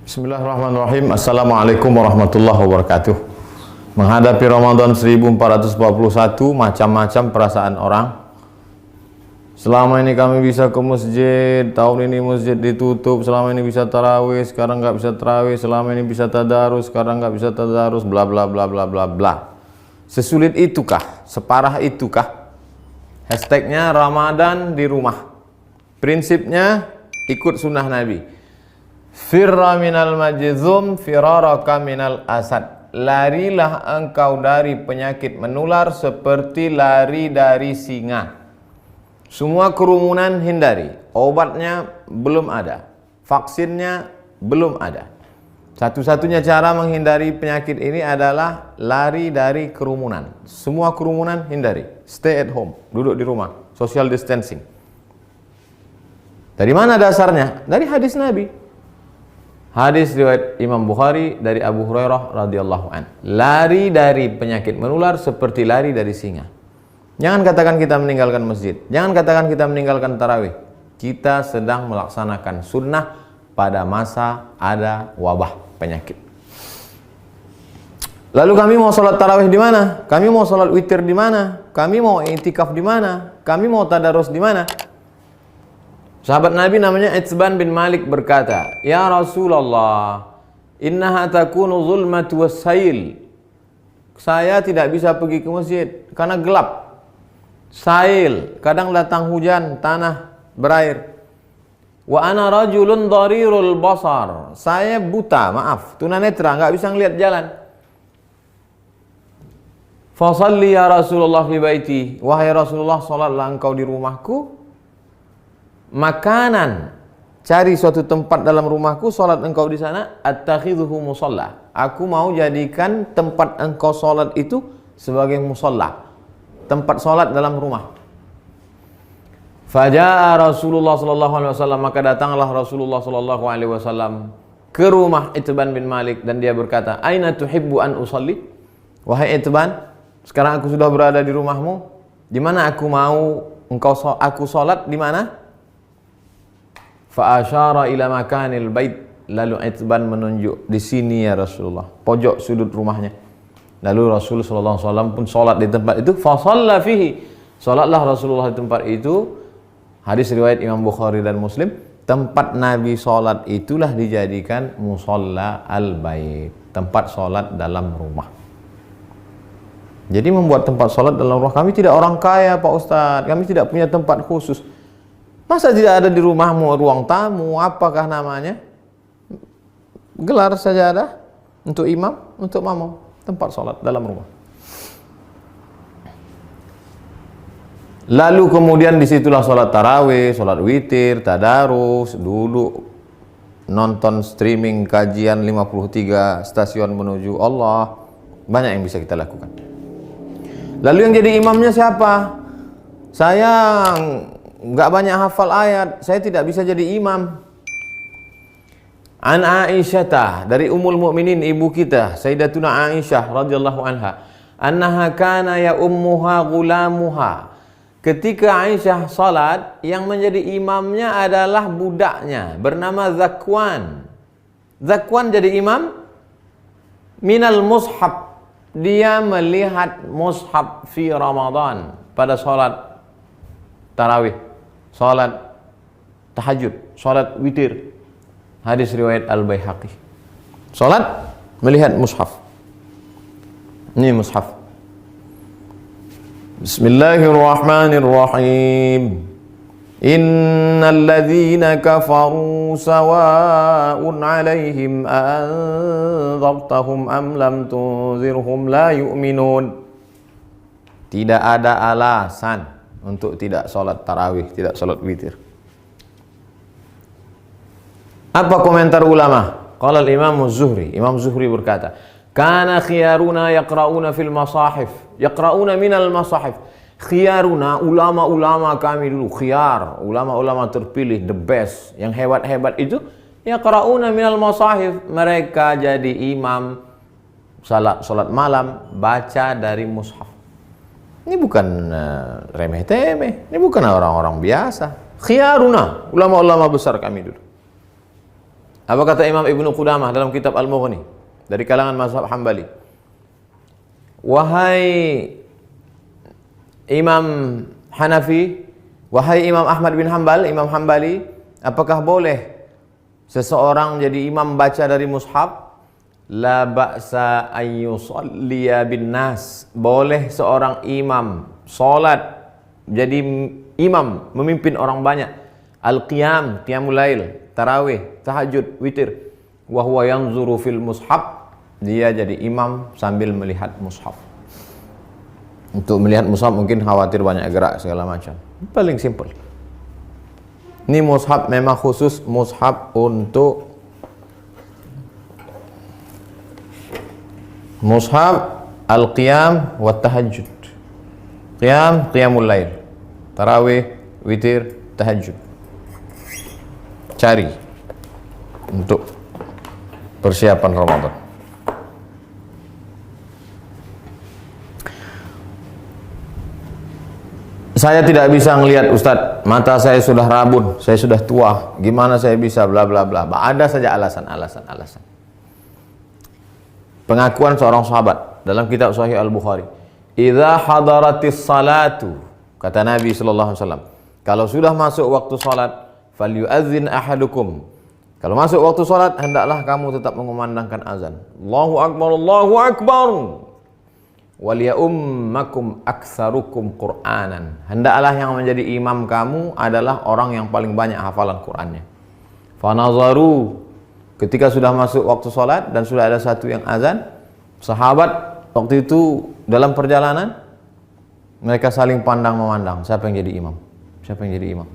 Bismillahirrahmanirrahim. Assalamualaikum warahmatullahi wabarakatuh. Menghadapi Ramadan 1441, macam-macam perasaan orang. Selama ini kami bisa ke masjid, tahun ini masjid ditutup. Selama ini bisa tarawih, sekarang nggak bisa tarawih. Selama ini bisa tadarus, sekarang nggak bisa tadarus. Bla bla bla bla bla bla. Sesulit itukah? Separah itukah? Hashtagnya Ramadan di rumah. Prinsipnya ikut sunnah Nabi. Firra minal majzum firaraka minal asad. Larilah engkau dari penyakit menular seperti lari dari singa. Semua kerumunan hindari. Obatnya belum ada, vaksinnya belum ada. Satu-satunya cara menghindari penyakit ini adalah lari dari kerumunan. Semua kerumunan hindari. Stay at home, duduk di rumah, social distancing. Dari mana dasarnya? Dari hadis Nabi. Hadis riwayat Imam Bukhari dari Abu Hurairah radhiyallahu an. Lari dari penyakit menular seperti lari dari singa. Jangan katakan kita meninggalkan masjid. Jangan katakan kita meninggalkan tarawih. Kita sedang melaksanakan sunnah pada masa ada wabah penyakit. Lalu kami mau sholat tarawih di mana? Kami mau sholat witir di mana? Kami mau i'tikaf di mana? Kami mau tadarus di mana? Sahabat Nabi namanya Itsban bin Malik berkata, "Ya Rasulullah, innaha takunu zulmatu wassail." Saya tidak bisa pergi ke masjid karena gelap. Sail, kadang datang hujan, tanah berair. Wa ana rajulun dharirul basar. Saya buta, maaf, tunanetra, enggak bisa ngelihat jalan. Fa shalli ya Rasulullah fi baiti. Wahai Rasulullah, salatlah engkau di rumahku. Makanan, cari suatu tempat dalam rumahku, sholat engkau di sana. Attakhidhuhu musalla. Aku mau jadikan tempat engkau sholat itu sebagai musalla, tempat sholat dalam rumah. Faja'a Rasulullah sallallahu alaihi wasallam, maka datanglah Rasulullah sallallahu alaihi wasallam ke rumah Itsban bin Malik dan dia berkata, "Aina tuhibbu an usalli?" Wahai Itsban, sekarang aku sudah berada di rumahmu. Di mana aku mau aku sholat di mana? Fa asyara ila makanil bait. Lalu Itsban menunjuk, di sini ya Rasulullah, pojok sudut rumahnya. Lalu Rasul sallallahu alaihi wasallam pun salat di tempat itu. Fa shalla fihi. Salatlah Rasulullah di tempat itu. Hadis riwayat Imam Bukhari dan Muslim. Tempat Nabi salat itulah dijadikan musalla al-bait, tempat salat dalam rumah. Jadi membuat tempat salat dalam rumah. Kami tidak orang kaya, Pak Ustadz. Kami tidak punya tempat khusus. Masa tidak ada di rumahmu ruang tamu? Apakah namanya? Gelar sajadah untuk imam, untuk makmum, tempat sholat dalam rumah. Lalu kemudian disitulah sholat tarawih, sholat witir, tadarus, duduk nonton streaming kajian 53 stasiun menuju Allah. Banyak yang bisa kita lakukan. Lalu yang jadi imamnya siapa? Saya nggak banyak hafal ayat, saya tidak bisa jadi imam. An Aisyah, dari Ummul Mukminin, ibu kita Sayyidatuna Aisyah radhiyallahu anha, annaha kana ya ummuha gulamuha. Ketika Aisyah salat, yang menjadi imamnya adalah budaknya bernama Zakwan. Zakwan jadi imam minal mushaf. Dia melihat mushaf fi Ramadan pada salat tarawih, salat tahajud, salat witir. Hadis riwayat Al-Baihaqi. Salat melihat mushaf. Ini mushaf. Bismillahirrahmanirrahim. Innal ladzina kafaru sawa'un 'alaihim anzartahum am lam tunzirhum la yu'minun. Tidak ada alasan untuk tidak sholat tarawih, tidak sholat witir. Apa komentar ulama? Qala al-Imam Zuhri. Imam Zuhri berkata, "Kana khiyaruna yaqra'una fil masahif." Yaqra'una minal masahif. Khiyaruna, ulama-ulama kami dulu, khiyar, ulama-ulama terpilih, the best, yang hebat-hebat itu, yaqra'una minal masahif. Mereka jadi imam salat malam, baca dari mushaf. Ini bukan remeh-temeh, ini bukan orang-orang biasa. Khiyaruna, ulama-ulama besar kami dulu. Apa kata Imam Ibnu Qudamah dalam kitab Al-Mughni dari kalangan mazhab Hambali? Wahai Imam Hanafi, wahai Imam Ahmad bin Hanbal, Imam Hambali, apakah boleh seseorang jadi imam baca dari mushaf? La ba'sa an yusalliya bin nas. Boleh seorang imam salat jadi imam memimpin orang banyak. Al-qiyam, qiyamul lail, tarawih, tahajud, witir. Wa huwa yanzuru fil mushaf. Dia jadi imam sambil melihat mushaf. Untuk melihat mushaf mungkin khawatir banyak gerak segala macam. Paling simple. Ini mushaf memang khusus mushaf untuk mushaf al-qiyam wa tahajud. Qiyam, qiyamul lail. Tarawih, witir, tahajud. Cari untuk persiapan Ramadan. Saya tidak bisa melihat Ustadz, mata saya sudah rabun, saya sudah tua, gimana saya bisa bla bla bla. Ada saja alasan. Pengakuan seorang sahabat dalam kitab Sahih Al-Bukhari. Idza hadaratis salatu, kata Nabi sallallahu alaihi wasallam, kalau sudah masuk waktu salat, falyu'adzin ahadukum. Kalau masuk waktu salat, hendaklah kamu tetap mengumandangkan azan. Allahu akbar, Allahu akbar. Waliyummakum aktsarukum Qur'anan. Hendaklah yang menjadi imam kamu adalah orang yang paling banyak hafalan Qur'annya. Fanazaru, ketika sudah masuk waktu salat dan sudah ada satu yang azan, sahabat waktu itu dalam perjalanan mereka saling pandang memandang, siapa yang jadi imam? Siapa yang jadi imam?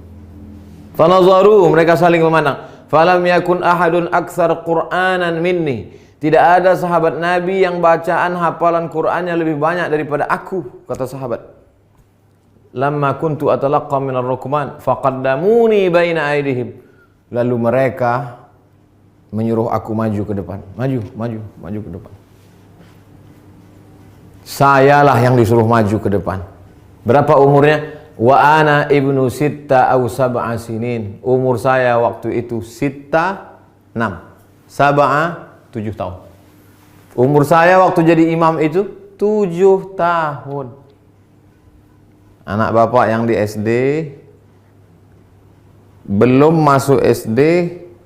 Fanazaru, mereka saling memandang. Falam yakun ahadun aktsar Qur'anan minni. Tidak ada sahabat Nabi yang bacaan hafalan Qur'annya lebih banyak daripada aku, kata sahabat. Lamma kuntu atalaqqa minar rukman faqaddamuni baina aydihim. Lalu mereka menyuruh aku maju ke depan. Maju ke depan. Sayalah yang disuruh maju ke depan. Berapa umurnya? Wa ana ibnu sitta aw sab'a sinin. Umur saya waktu itu sitta 6. Sab'a 7 tahun. Umur saya waktu jadi imam itu 7 tahun. Anak bapak yang di SD, belum masuk SD,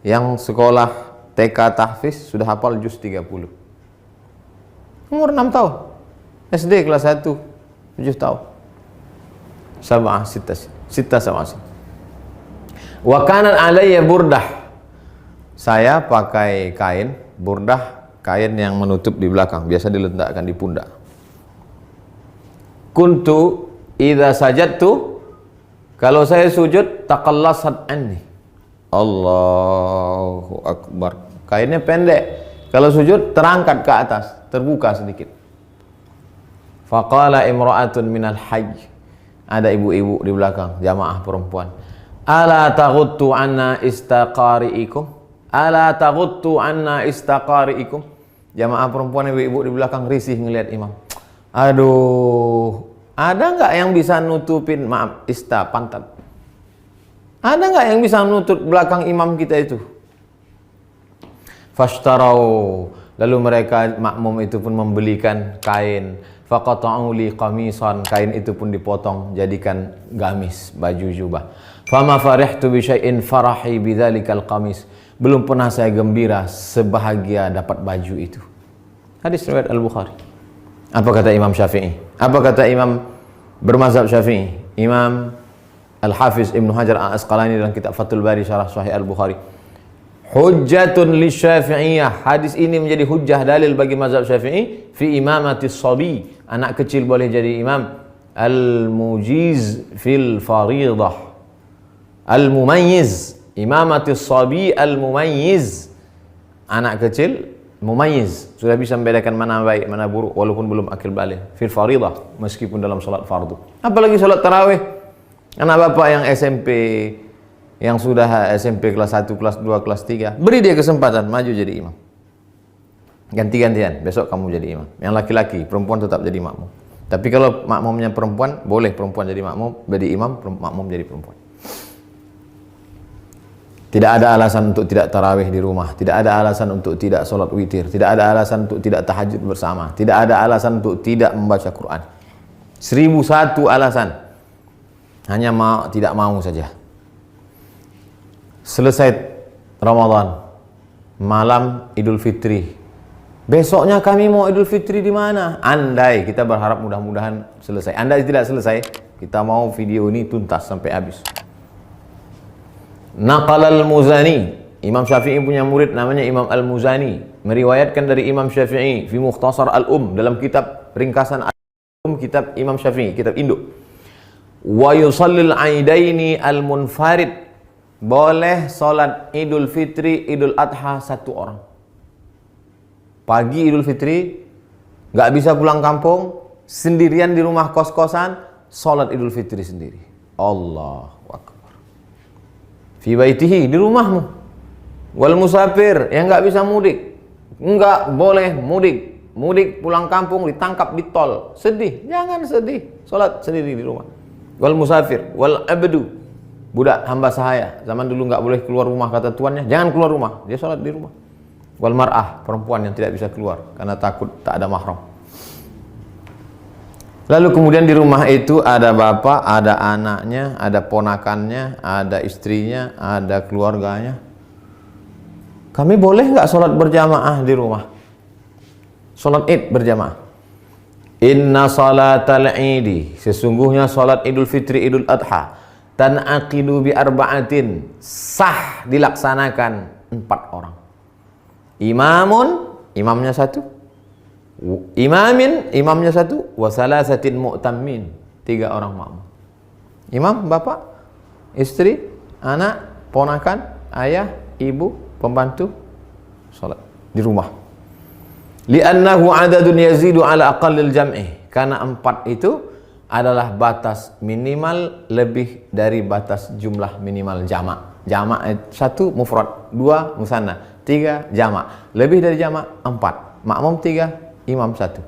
yang sekolah TK tahfiz sudah hafal juz 30. Umur 6 tahun. SD kelas 1, 7 tahun. Sab'ah sitta sab'ah. Wa kanat alayya burdah. Saya pakai kain burdah, kain yang menutup di belakang, biasa diletakkan di pundak. Kuntu idza sajadtu, kalau saya sujud, taqallasat anni. Allahu akbar. Kainnya pendek. Kalau sujud terangkat ke atas, terbuka sedikit. Faqala imra'atun minal hajj. Ada ibu-ibu di belakang, jamaah perempuan. Ala taghuttu anna istaqari'ikum? Ala taghuttu anna istaqari'ikum. Jamaah perempuan ibu-ibu di belakang risih ngelihat imam. Aduh, ada nggak yang bisa nutupin, maaf, pantat? Ada nggak yang bisa nutup belakang imam kita itu? Fashtarau, lalu mereka makmum itu pun membelikan kain. Faqata'u li qamisan, kain itu pun dipotong jadikan gamis, baju jubah. Fama farihtu bi syai'in farahi bidzalikal qamis. Belum pernah saya gembira sebahagia dapat baju itu. Hadis riwayat Al-Bukhari. Apa kata Imam Syafi'i? Apa kata Imam bermazhab Syafi'i? Imam Al-Hafiz Ibnu Hajar Al-Asqalani dalam kitab Fathul Bari Syarah Sahih Al-Bukhari. Hujjatun li Syafi'iyah. Hadis ini menjadi hujjah dalil bagi mazhab Syafi'i fi imamati shabi. Anak kecil boleh jadi imam. Al-mujiz fil faridah. Al-mumayyiz. Imamati shabi al-mumayyiz. Anak kecil mumayyiz, sudah bisa membedakan mana baik mana buruk walaupun belum akil balik. Fil faridah, meskipun dalam salat fardu. Apalagi salat tarawih. Anak bapak yang SMP, yang sudah SMP kelas 1, kelas 2, kelas 3, beri dia kesempatan maju jadi imam. Ganti-gantian, besok kamu jadi imam. Yang laki-laki, perempuan tetap jadi makmum. Tapi kalau makmumnya perempuan, boleh perempuan jadi makmum, jadi imam, makmum jadi perempuan. Tidak ada alasan untuk tidak tarawih di rumah, tidak ada alasan untuk tidak sholat witir, tidak ada alasan untuk tidak tahajud bersama, tidak ada alasan untuk tidak membaca Quran. 1001 alasan. Hanya tidak mau saja. Selesai Ramadan, malam Idul Fitri. Besoknya kami mau Idul Fitri di mana? Andai, kita berharap mudah-mudahan selesai. Andai tidak selesai, kita mau video ini tuntas sampai habis. Naqal al-Muzani, Imam Syafi'i punya murid namanya Imam al-Muzani, meriwayatkan dari Imam Syafi'i fi Mukhtasar al-Um, dalam kitab ringkasan al-Um, kitab Imam Syafi'i, kitab induk. Wa yusallil aidaini al-munfarid, boleh salat Idul Fitri, Idul Adha satu orang. Pagi Idul Fitri, nggak bisa pulang kampung, sendirian di rumah kos-kosan, salat Idul Fitri sendiri. Allahu Akbar. Fi baitihi, di rumahmu. Wal musafir, yang nggak bisa mudik, nggak boleh mudik. Mudik pulang kampung ditangkap di tol, sedih, jangan sedih, salat sendiri di rumah. Wal musafir, wal abdu, budak hamba sahaya, zaman dulu nggak boleh keluar rumah kata tuannya, jangan keluar rumah, dia sholat di rumah. Wal mar'ah, perempuan yang tidak bisa keluar karena takut tak ada mahram. Lalu kemudian di rumah itu ada bapak, ada anaknya, ada ponakannya, ada istrinya, ada keluarganya. Kami boleh nggak sholat berjamaah di rumah? Sholat id berjamaah. Inna salatal idi, sesungguhnya sholat Idul Fitri, Idul Adha, tan'aqidu bi arba'atin, sah dilaksanakan 4 orang. Imamun, imamnya 1. Imamin, imamnya 1. Wa salasatin mu'tammin, 3 orang makmum. Imam, bapak, istri, anak, ponakan, ayah, ibu, pembantu, sholat di rumah. Li'annahu adadun yazidu ala aqallil jam'i, karena 4 itu adalah batas minimal lebih dari batas jumlah minimal jamak. Jamak 1 mufrad, 2 musanna, 3 jamak. Lebih dari jamak 4. Makmum 3, imam 1.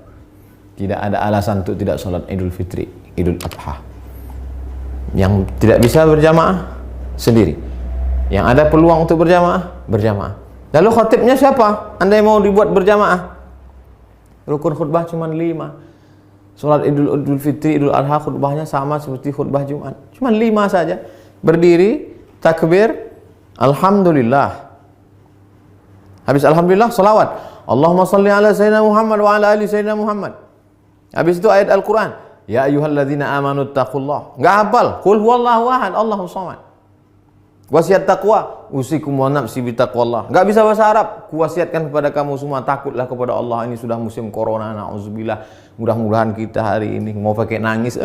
Tidak ada alasan untuk tidak sholat Idul Fitri, Idul Adha. Yang tidak bisa berjamaah sendiri. Yang ada peluang untuk berjamaah, berjamaah. Lalu khatibnya siapa? Andai mau dibuat berjamaah, rukun khutbah cuma 5. Sholat Idul Fitri, Idul Adha khutbahnya sama seperti khutbah Jumat, cuma 5 saja. Berdiri, takbir, alhamdulillah. Habis alhamdulillah, salawat. Allahumma salli ala sayyidina Muhammad wa ala ali sayyidina Muhammad. Habis itu ayat Al-Quran. Ya ayyuhalladzina amanu taqullah. Enggak hafal. Qul huwallahu ahad, Allahus samad. Wasiat taqwa, usikum wa nafsi bitaqwallah. Enggak bisa bahasa Arab, kuwasiatkan kepada kamu semua takutlah kepada Allah. Ini sudah musim corona, nauzubillah. Mudah-mudahan kita hari ini mau pakai nangis.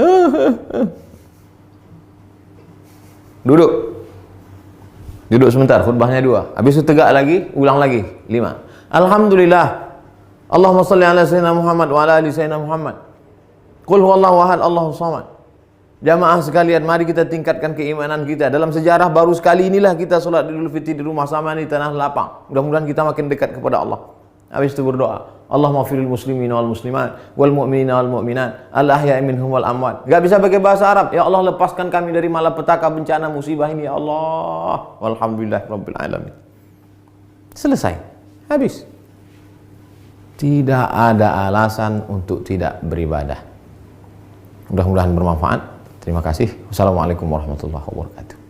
Duduk. Duduk sebentar, khutbahnya 2. Habis itu tegak lagi, ulang lagi 5. Alhamdulillah. Allahumma shalli ala sayyidina Muhammad wa ala ali sayyidina Muhammad. Qul huwallahu ahad, Allahus samad. Jamaah sekalian, mari kita tingkatkan keimanan kita. Dalam sejarah baru sekali inilah kita sholat Idul Fitri di rumah sama di tanah lapang. Mudah-mudahan kita makin dekat kepada Allah. Habis itu berdoa, Allahumma firil muslimin wal muslimat wal mu'minina wal mu'minat al ahya'i minhum wal amwat. Gak bisa pakai bahasa Arab. Ya Allah, lepaskan kami dari malapetaka bencana musibah ini ya Allah. Walhamdulillah rabbil alamin. Selesai. Habis. Tidak ada alasan untuk tidak beribadah. Mudah-mudahan bermanfaat. Terima kasih. Wassalamualaikum warahmatullahi wabarakatuh.